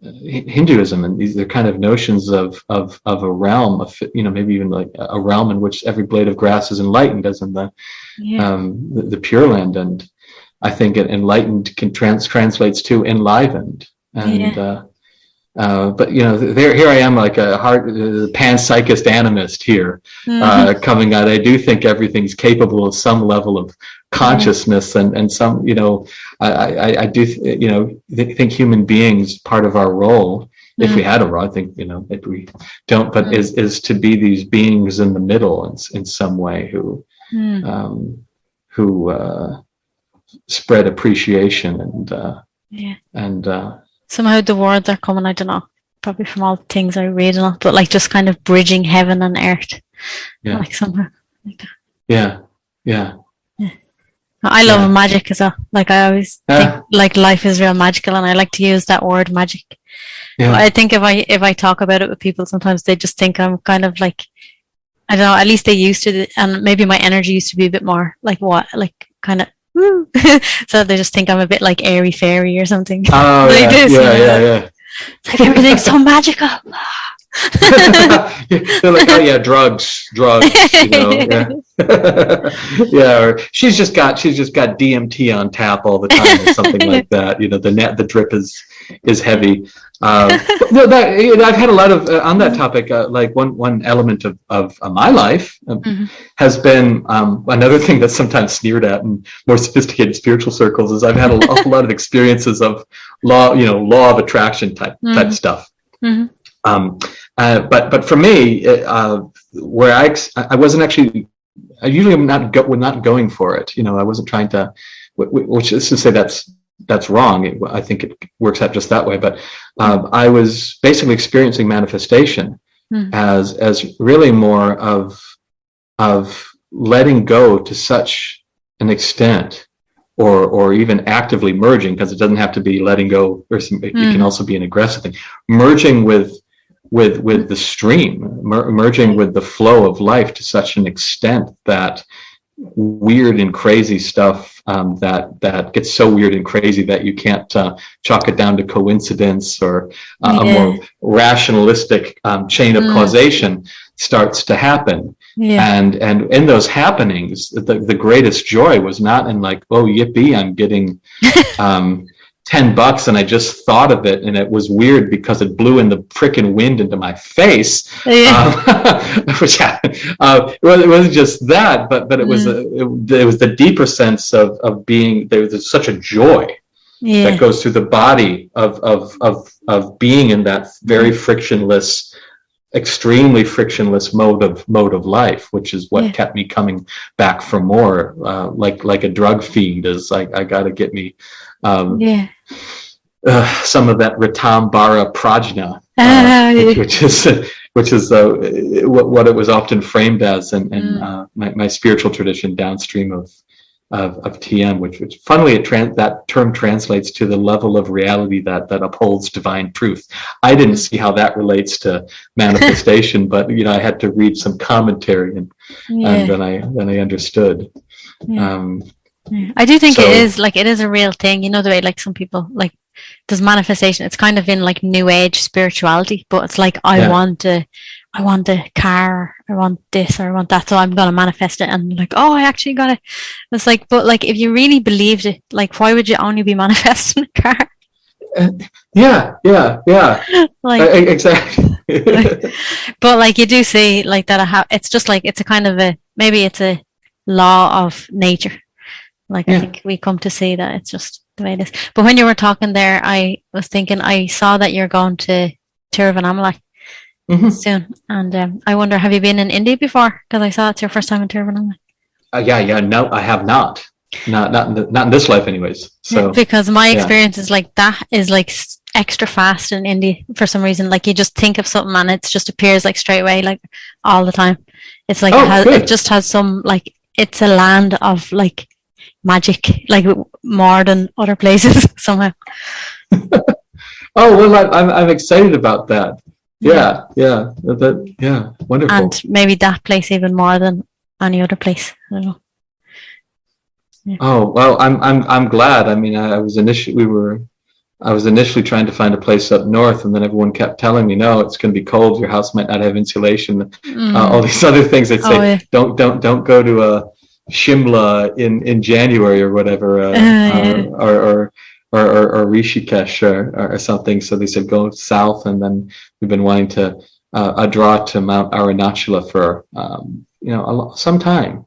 Hinduism, and they're kind of notions of a realm of maybe even like a realm in which every blade of grass is enlightened, as in the Pure Land. And I think enlightened translates to enlivened, and but here I am, like a panpsychist animist here, coming out. I do think everything's capable of some level of consciousness, and some I do think human beings, part of our role, if we had a role, I think if we don't, but is to be these beings in the middle in some way who spread appreciation and somehow the words are coming, I don't know, probably from all the things I read and all, but like just kind of bridging heaven and earth, like somehow like that. I love magic as well. Like I always think like life is real magical, and I like to use that word magic. But I think if I talk about it with people, sometimes they just think I'm kind of like, I don't know, at least they used to, and maybe my energy used to be a bit more like kind of woo. So they just think I'm a bit like airy fairy or something. Oh, like yeah, this, yeah. It's like everything's so magical. They're like, oh yeah, drugs, you know, yeah. Yeah, or she's just got DMT on tap all the time or something like that. You know, the drip is heavy. But no, that, you know, I've had a lot of on that topic. Like one element of my life has been another thing that's sometimes sneered at in more sophisticated spiritual circles is I've had an awful lot of experiences of law of attraction type stuff. But for me, where I wasn't actually, I usually am not going for it. You know, I wasn't trying to, which is to say that's wrong. I think it works out just that way. But I was basically experiencing manifestation as really more of letting go to such an extent, or even actively merging, because it doesn't have to be letting go, or it can also be an aggressive thing, merging with the stream, merging with the flow of life to such an extent that weird and crazy stuff that gets so weird and crazy that you can't chalk it down to coincidence or a more rationalistic chain of causation starts to happen. And in those happenings, the greatest joy was not in like, oh yippee, I'm getting $10 and I just thought of it and it was weird because it blew in the frickin' wind into my face. Which happened. It wasn't just that, but it was it was the deeper sense of being there. There's such a joy that goes through the body of being in that very frictionless, extremely frictionless mode of life, which is what kept me coming back for more. Like a drug fiend is like, I got to get me some of that Ritambhara prajna, which is what it was often framed as in my spiritual tradition downstream of TM, which funnily that term translates to the level of reality that upholds divine truth. I didn't see how that relates to manifestation, but you know, I had to read some commentary and then I understood. I do think it is a real thing, you know, the way like some people like there's manifestation, it's kind of in like new age spirituality, but it's like I want a car, I want this or I want that, so I'm gonna manifest it, and like, oh, I actually got it. It's like, but like if you really believed it, like why would you only be manifesting a car? Like exactly. But like you do see like that it's just like it's a kind of maybe it's a law of nature. Like I think we come to see that it's just the way it is. But when you were talking there, I was thinking I saw that you're going to Tiruvannamalai soon, and I wonder, have you been in India before? Because I saw it's your first time in Tiruvannamalai. No, I have not. Not in this life, anyways. So because my experience is like that is like extra fast in India for some reason. Like you just think of something and it just appears like straight away, like all the time. It's like it just has some like it's a land of like magic, like more than other places somehow. Oh well, I'm excited about that. Wonderful. And maybe that place even more than any other place. I don't know. Oh well, I'm glad. I mean, I was initially trying to find a place up north, and then everyone kept telling me, no, it's going to be cold. Your house might not have insulation. All these other things they'd say. Don't go to Shimla in January or whatever, or Rishikesh or something. So they said go south, and then we've been wanting to draw to Mount Arunachala for some time.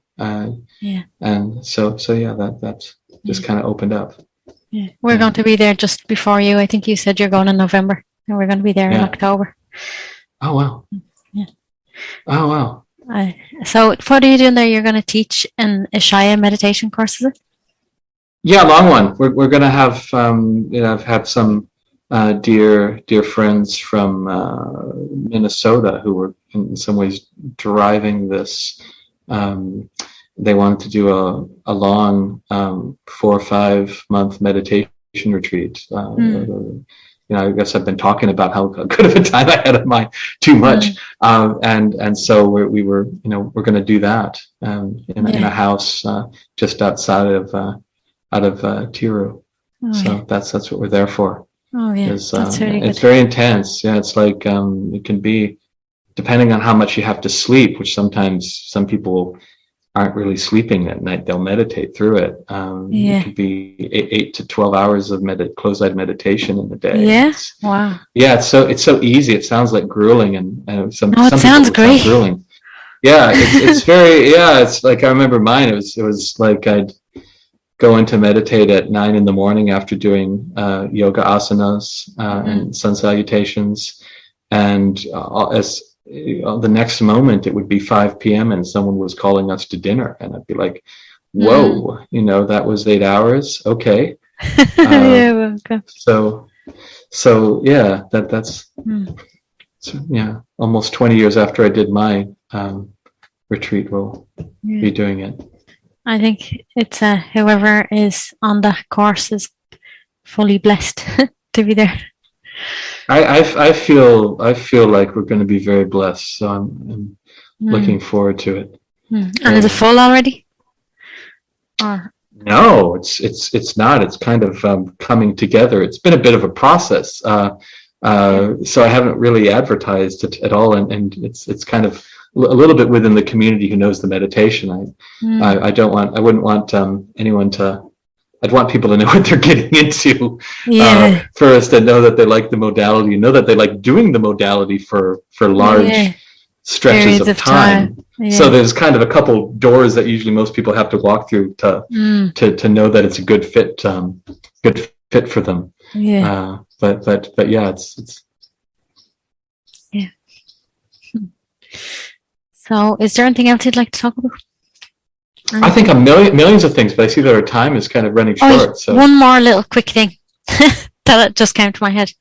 And so that's just kind of opened up. We're going to be there just before you. I think you said you're going in November, and we're going to be there in October. Oh wow! Oh wow! So what are you doing there? You're going to teach an Ishaya meditation course, is it? Yeah, long one. We're going to have I've had some dear friends from Minnesota who were in some ways driving this. They wanted to do a long 4 or 5 month meditation retreat. I guess I've been talking about how good of a time I had of mine too much, and so we were we're going to do that in a house just outside of Tiru. So that's what we're there for. Oh yeah, that's really it's good. very intense. Yeah, it's like it can be, depending on how much you have to sleep, which sometimes some people aren't really sleeping at night. They'll meditate through it. It Yeah. could be 8 to 12 hours of closed-eyed meditation in the day. Yeah. Wow. Yeah, it's so easy. It sounds like grueling, and some No, it people sounds it would sound great. grueling. Yeah, it's very, yeah. It's like, I remember mine. It was like I'd go in to meditate at 9 in the morning after doing yoga asanas and sun salutations, and as the next moment it would be 5 p.m. and someone was calling us to dinner, and I'd be like, whoa, that was 8 hours. Okay. Yeah, well, okay. So yeah, that's so, yeah, almost 20 years after I did my retreat, we'll be doing it. I think it's whoever is on that course is fully blessed to be there. I feel like we're going to be very blessed, so I'm looking forward to it. And is it full already? Or? No, it's not. It's kind of coming together. It's been a bit of a process, so I haven't really advertised it at all, and it's kind of a little bit within the community who knows the meditation. I wouldn't want anyone to. I'd want people to know what they're getting into first, and know that they like the modality, know that they like doing the modality for large stretches of time. Yeah. So there's kind of a couple doors that usually most people have to walk through to know that it's a good fit for them. Yeah. But yeah, it's. Yeah. So, is there anything else you'd like to talk about? I think millions of things, but I see that our time is kind of running short. So one more little quick thing that just came to my head.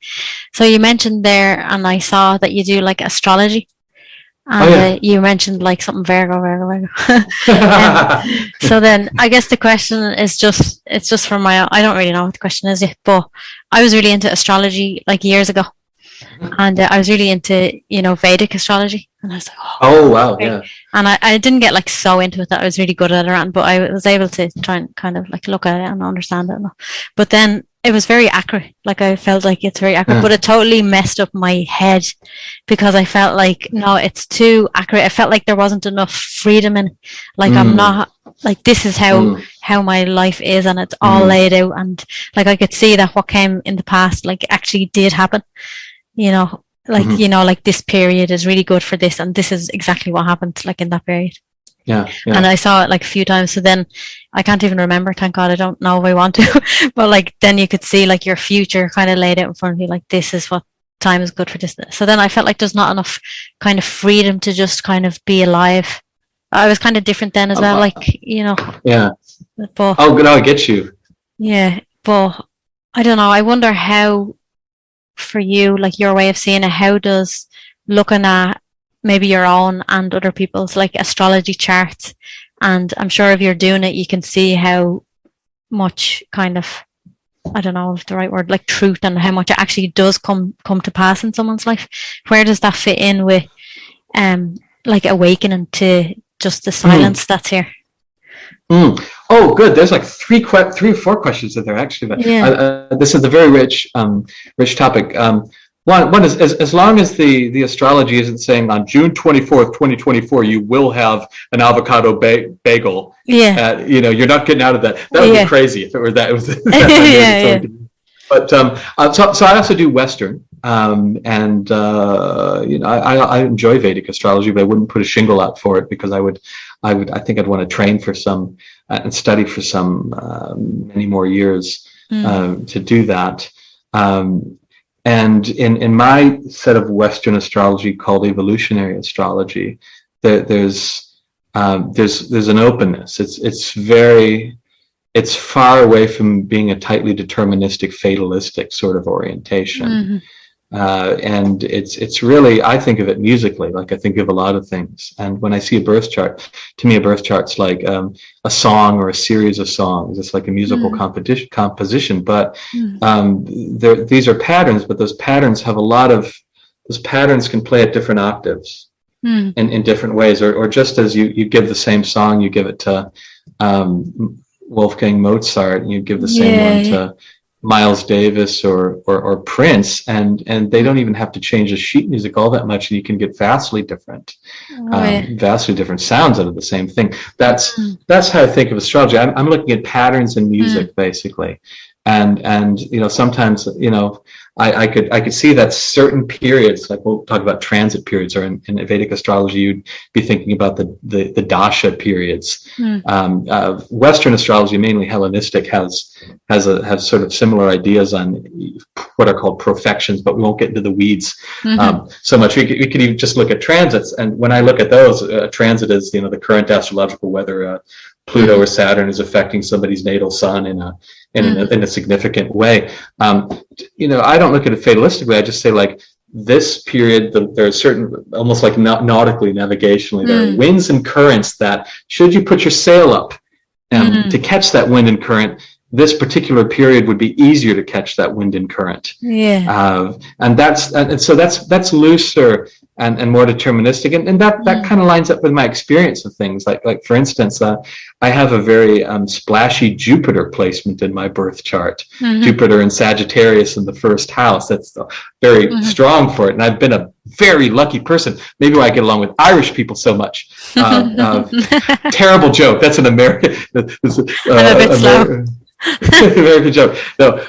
So you mentioned there, and I saw that you do like astrology, and you mentioned like something Virgo. So then I guess the question is just for I don't really know what the question is yet, but I was really into astrology like years ago. And I was really into, Vedic astrology. And I was like, oh wow, okay. Yeah. And I didn't get like so into it that I was really good at it, but I was able to try and kind of like look at it and understand it. But then it was very accurate. Like I felt like it's very accurate, but it totally messed up my head because I felt like, no, it's too accurate. I felt like there wasn't enough freedom in it. Like I'm not, like this is how my life is, and it's all laid out. And like I could see that what came in the past like actually did happen. Like this period is really good for this, and this is exactly what happened like in that period. Yeah. And I saw it like a few times, so then I can't even remember, thank God. I don't know if I want to but like then you could see like your future kind of laid out in front of you, like this is what time is good for this. So then I felt like there's not enough kind of freedom to just kind of be alive. I was kind of different then as well, like yeah, but I get you. Yeah, but I don't know, I wonder how for you, like your way of seeing it, how does looking at maybe your own and other people's like astrology charts, and I'm sure if you're doing it you can see how much kind of, I don't know if the right word, like truth, and how much it actually does come to pass in someone's life. Where does that fit in with like awakening to just the silence that's here? Oh, good. There's like three or four questions in there actually. But this is a very rich topic. One is as long as the astrology isn't saying on June 24th, 2024, you will have an avocado bagel. Yeah. You're not getting out of that. That would be crazy if it were that. It was But so I also do Western, and I enjoy Vedic astrology, but I wouldn't put a shingle out for it because I think I'd want to train for some and study for some many more years to do that. And in my set of Western astrology called evolutionary astrology, there's an openness. It's far away from being a tightly deterministic, fatalistic sort of orientation. And it's really, I think of it musically, like I think of a lot of things. And when I see a birth chart, to me a birth chart's like a song or a series of songs. It's like a musical composition. But these are patterns, but those patterns can play at different octaves in different ways. Or just as you give the same song, you give it to Wolfgang Mozart, and you give the same one Miles Davis or Prince, and they don't even have to change the sheet music all that much, and you can get vastly different sounds out of the same thing. That's how I think of astrology. I'm looking at patterns in music basically, and sometimes I could see that certain periods, like we'll talk about transit periods, or in Vedic astrology, you'd be thinking about the dasha periods. Western astrology, mainly Hellenistic, has sort of similar ideas on what are called profections, but we won't get into the weeds so much. We could even just look at transits, and when I look at those, transit is the current astrological weather. Pluto or Saturn is affecting somebody's natal sun in a significant way. I don't look at it fatalistically. I just say, like, this period, there are certain, almost like nautically, navigationally, there are winds and currents that, should you put your sail up to catch that wind and current, this particular period would be easier to catch that wind and current. And so that's looser and more deterministic, and that kind of lines up with my experience of things. Like for instance, I have a very splashy Jupiter placement in my birth chart. Jupiter in Sagittarius in the first house. That's very strong for it, and I've been a very lucky person. Maybe why I get along with Irish people so much. Terrible joke. That's an American. A bit slow. Very good joke. No,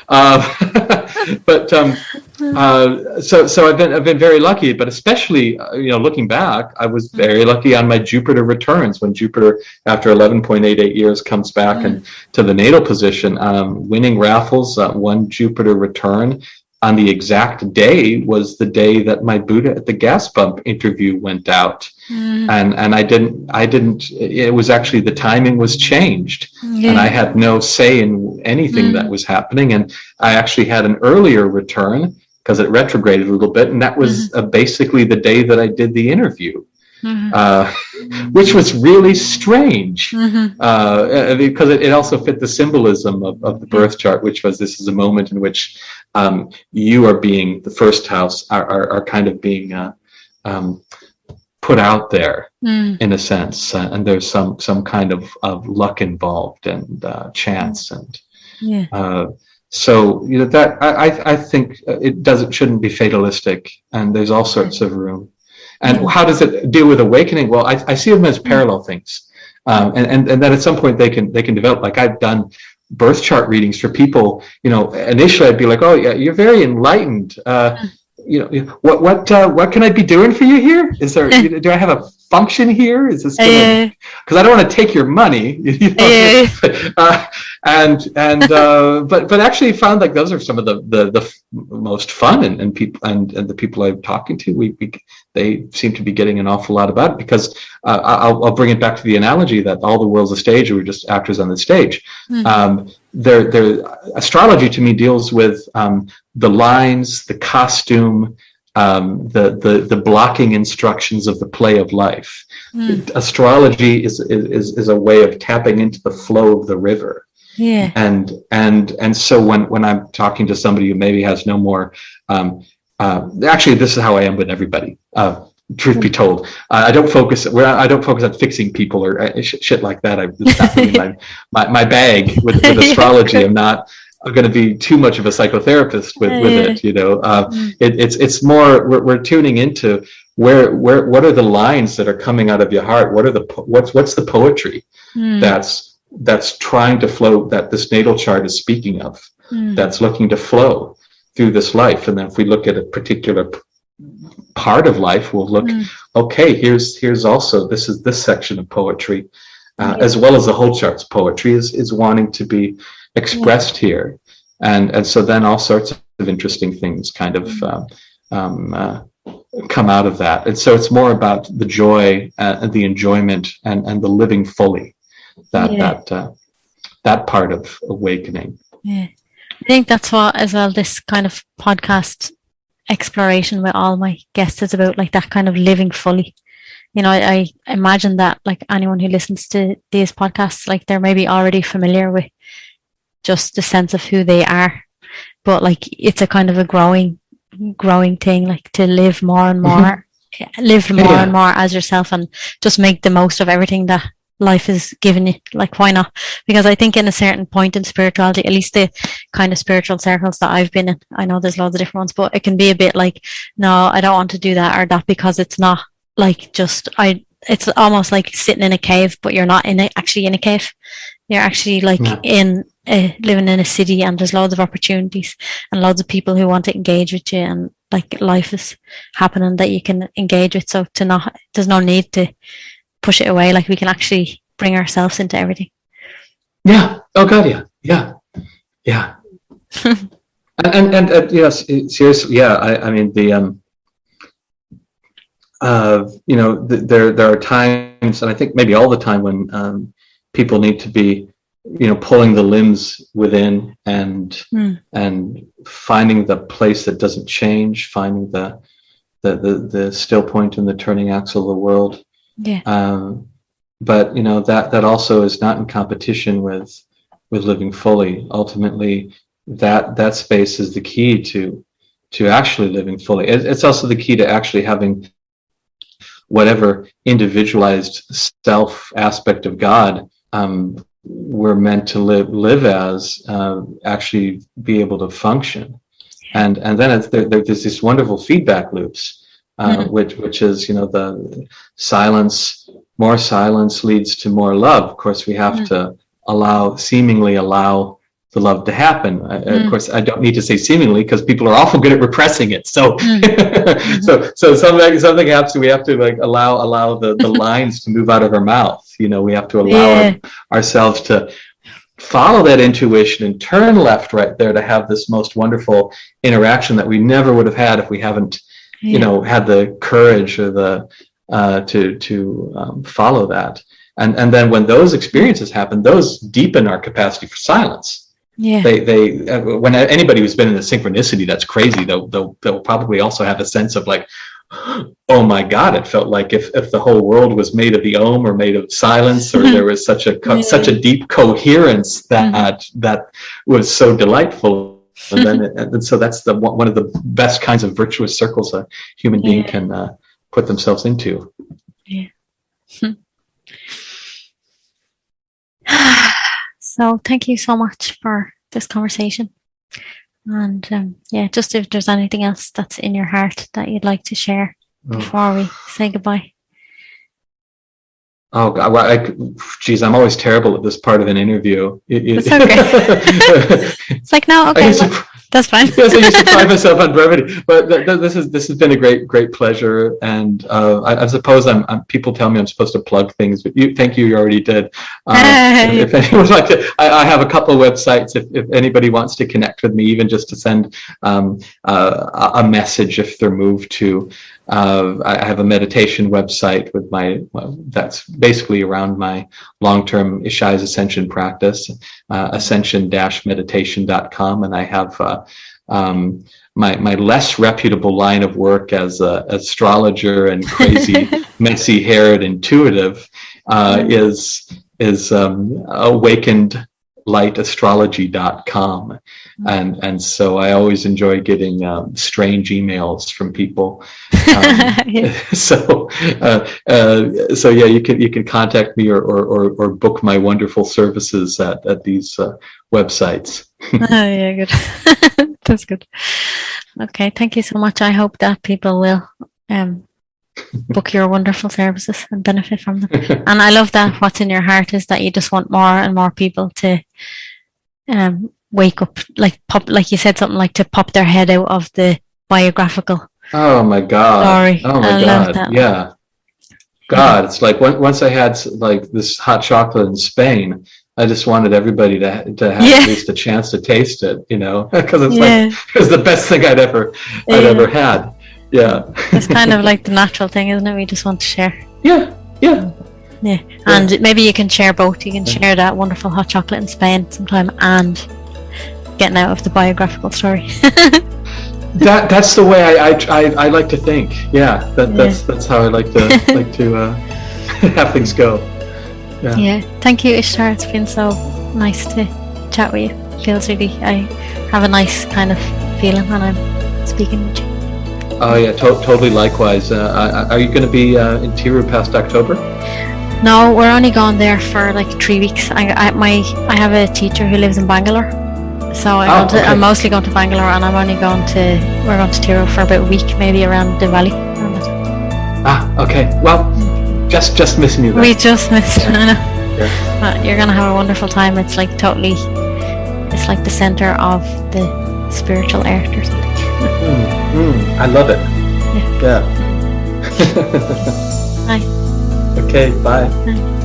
so I've been very lucky, but especially looking back, I was very lucky on my Jupiter returns, when Jupiter, after 11.88 years, comes back and to the natal position. Winning raffles, one Jupiter return on the exact day was the day that my Buddha at the gas pump interview went out. And I didn't, it was actually, the timing was changed, and I had no say in anything that was happening. And I actually had an earlier return because it retrograded a little bit. And that was basically the day that I did the interview, which was really strange, because it also fit the symbolism of the birth chart, which was, this is a moment in which you are being, the first house are kind of being put out there in a sense, and there's some kind of luck involved, and chance, and so that I think it shouldn't be fatalistic, and there's all sorts of room. And how does it deal with awakening? Well, I see them as parallel things, and that at some point they can develop. Like, I've done birth chart readings for people. Initially I'd be like, oh yeah, you're very enlightened. What can I be doing for you here? Is there, do I have a function here? Is this because I don't want to take your money, but actually found like those are some of the most fun, and people and the people I'm talking to, they seem to be getting an awful lot about it, because I'll bring it back to the analogy that all the world's a stage, and we're just actors on the stage. Astrology to me deals with the lines, the costume, the blocking instructions of the play of life. Astrology is a way of tapping into the flow of the river. And so when I'm talking to somebody who maybe has no more, actually this is how I am with everybody. Truth be told, I don't focus on fixing people or shit like that. It's not really my bag with astrology. I'm going to be too much of a psychotherapist with it. It's more, we're tuning into what are the lines that are coming out of your heart. What's the poetry that's trying to flow, that this natal chart is speaking of, that's looking to flow through this life. And then if we look at a particular part of life, we'll look, okay, here's also, this is this section of poetry, as well as the whole chart's poetry is wanting to be expressed here. And so then all sorts of interesting things kind of come out of that. And so it's more about the joy and the enjoyment and the living fully, that part of awakening. I think that's what, as well, this kind of podcast exploration with all my guests is about, like that kind of living fully. I imagine that, like, anyone who listens to these podcasts, like, they're maybe already familiar with just the sense of who they are, but like it's a kind of a growing thing, like to live more and more, and more as yourself, and just make the most of everything that life is given you. Like, why not? Because I think in a certain point in spirituality, at least the kind of spiritual circles that I've been in, I know there's loads of different ones, but it can be a bit like, no, I don't want to do that or that, because it's not like it's almost like sitting in a cave, but you're not actually in a cave. You're actually like living in a city, and there's loads of opportunities and loads of people who want to engage with you, and like life is happening that you can engage with. So there's no need to push it away. Like, we can actually bring ourselves into everything. Yeah. Oh God. Yeah. and yes, seriously. Yeah. I mean, there are times, and I think maybe all the time, when people need to be, pulling the limbs within and finding the place that doesn't change, finding the still point in the turning axle of the world. Yeah. But that also is not in competition with living fully. Ultimately, that space is the key to actually living fully. It's also the key to actually having whatever individualized self aspect of God we're meant to live as, actually be able to function. And then there's these wonderful feedback loops, which is, the more silence leads to more love. Of course, we have to seemingly allow the love to happen. Of course, I don't need to say seemingly, because people are awful good at repressing it. So, so something happens. We have to allow the lines to move out of our mouth. We have to allow ourselves to follow that intuition and turn left right there to have this most wonderful interaction that we never would have had if we haven't, had the courage or to follow that. And then when those experiences happen, those deepen our capacity for silence. Yeah. They when anybody who's been in a synchronicity that's crazy, they'll probably also have a sense of like, oh my God, it felt like if the whole world was made of the Om or made of silence, or there was such a deep coherence that was so delightful. And then so that's one of the best kinds of virtuous circles a human being can put themselves into. Yeah. So thank you so much for this conversation. And just if there's anything else that's in your heart that you'd like to share before we say goodbye. Oh God! Well, geez, I'm always terrible at this part of an interview. It's okay. It's like, no, okay, that's fine. Yes, I used to pride myself on brevity, but this has been a great pleasure. And I suppose people tell me I'm supposed to plug things, but thank you. You already did. If anyone would like to, I have a couple of websites. If anybody wants to connect with me, even just to send a message if they're moved to. I have a meditation website with that's basically around my long-term Ishayas Ascension practice, ascension-meditation.com, and I have my less reputable line of work as an astrologer and crazy, messy-haired intuitive is awakenedlightastrology.com. And so I always enjoy getting strange emails from people. So you can contact me or book my wonderful services at these websites. Yeah, good. That's good. Okay, thank you so much. I hope that people will book your wonderful services and benefit from them. And I love that what's in your heart is that you just want more and more people to wake up, like you said, something like to pop their head out of the biographical. Oh my God! Story. Oh my God! Yeah. God, it's like once I had like this hot chocolate in Spain, I just wanted everybody to have at least a chance to taste it, because it's like it was the best thing I'd ever had. Yeah. It's kind of like the natural thing, isn't it? We just want to share. Yeah. And maybe you can share both. You can share that wonderful hot chocolate in Spain sometime and getting out of the biographical story. That's the way I like to think. Yeah. That's how I like to have things go. Yeah. Thank you, Ishtar. It's been so nice to chat with you. I have a nice kind of feeling when I'm speaking with you. Oh yeah, totally likewise. Are you going to be in Tiru past October? No, we're only going there for like 3 weeks. I have a teacher who lives in Bangalore, so I'm mostly going to Bangalore, and we're going to Tiro for about a week, maybe around Diwali. Okay. Well, just missing you there. We just missed. Yeah. I know. Yeah. But you're gonna have a wonderful time. It's like totally. It's like the center of the spiritual earth or something. I love it. Yeah. Bye. Okay. Bye. Bye.